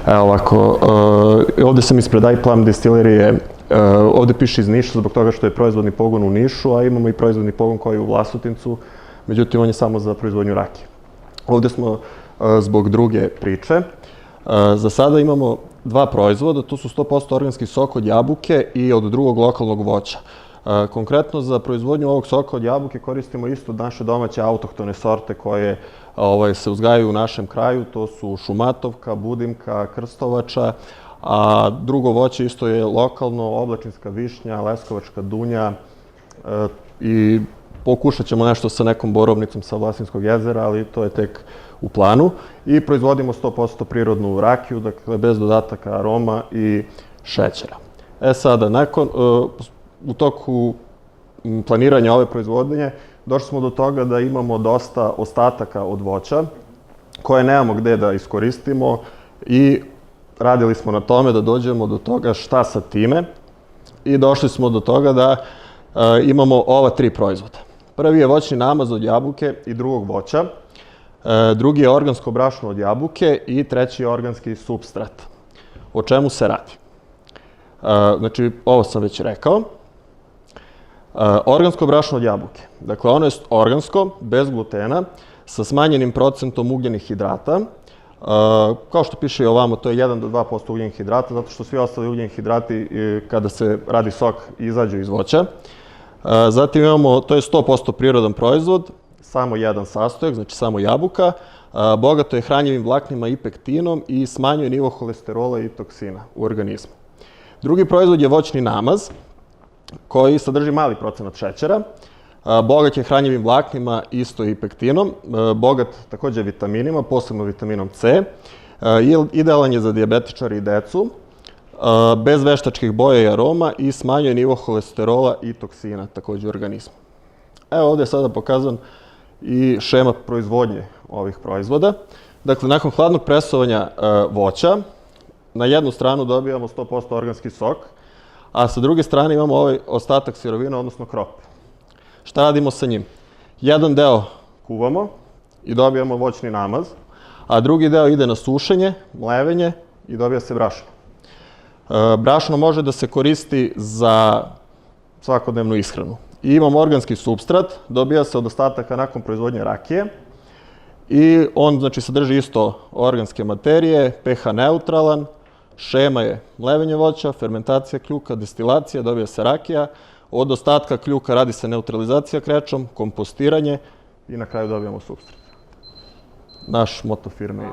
Evo ovako, ovde sam ispred iPlum Destilerije, ovde piše iz Niša zbog toga što je proizvodni pogon u Nišu, a imamo i proizvodni pogon koji je u Vlasotincu, međutim on je samo za proizvodnju rakije. Ovde smo zbog druge priče. Za sada imamo dva proizvoda, to su 100% organski sok od jabuke i od drugog lokalnog voća. Konkretno za proizvodnju ovog soka od jabuke koristimo isto naše domaće autohtone sorte koje se uzgajaju u našem kraju, to su šumatovka, budimka, krstovača, a drugo voće isto je lokalno, oblačinska višnja, leskovačka dunja i pokušat ćemo nešto sa nekom borovnicom sa Vlasinskog jezera, ali to je tek u planu. I proizvodimo 100% prirodnu rakiju, dakle bez dodataka aroma i šećera. Sada, u toku planiranja ove proizvodnje došli smo do toga da imamo dosta ostataka od voća koje nemamo gde da iskoristimo i radili smo na tome da dođemo do toga šta sa time i došli smo do toga da imamo ova tri proizvoda. Prvi je voćni namaz od jabuke i drugog voća, drugi je organsko brašno od jabuke i treći je organski supstrat. O čemu se radi? Znači, ovo sam već rekao. Organsko brašno od jabuke. Dakle, ono je organsko, bez glutena, sa smanjenim procentom ugljenih hidrata. Kao što piše i ovamo, to je 1 do 2% ugljenih hidrata, zato što svi ostali ugljeni hidrati, kada se radi sok, izađu iz voća. Zatim imamo, to je 100% prirodan proizvod, samo jedan sastojak, znači samo jabuka. Bogato je hranjivim vlaknima i pektinom i smanjuje nivo holesterola i toksina u organizmu. Drugi proizvod je voćni namaz, koji sadrži mali procenat šećera, bogat je hranjivim vlaknima, isto i pektinom, bogat takođe vitaminima, posebno vitaminom C, idealan je za dijabetičare i decu, bez veštačkih boja i aroma i smanjuje nivo holesterola i toksina takođe u organizmu. Evo ovde je sada pokazan i šema proizvodnje ovih proizvoda. Dakle, nakon hladnog presovanja voća, na jednu stranu dobijamo 100% organski sok, a sa druge strane imamo ovaj ostatak sirovina, odnosno krop. Šta radimo sa njim? Jedan deo kuvamo i dobijamo voćni namaz, a drugi deo ide na sušenje, mlevenje i dobija se brašno. Brašno može da se koristi za svakodnevnu ishranu. I imamo organski supstrat, dobija se od ostataka nakon proizvodnje rakije i on znači sadrži isto organske materije, pH neutralan, šema je mlevenje voća, fermentacija kljuka, destilacija, dobija se rakija, od ostatka kljuka radi se neutralizacija krečom, kompostiranje i na kraju dobijamo supstrat. Naš moto firme je...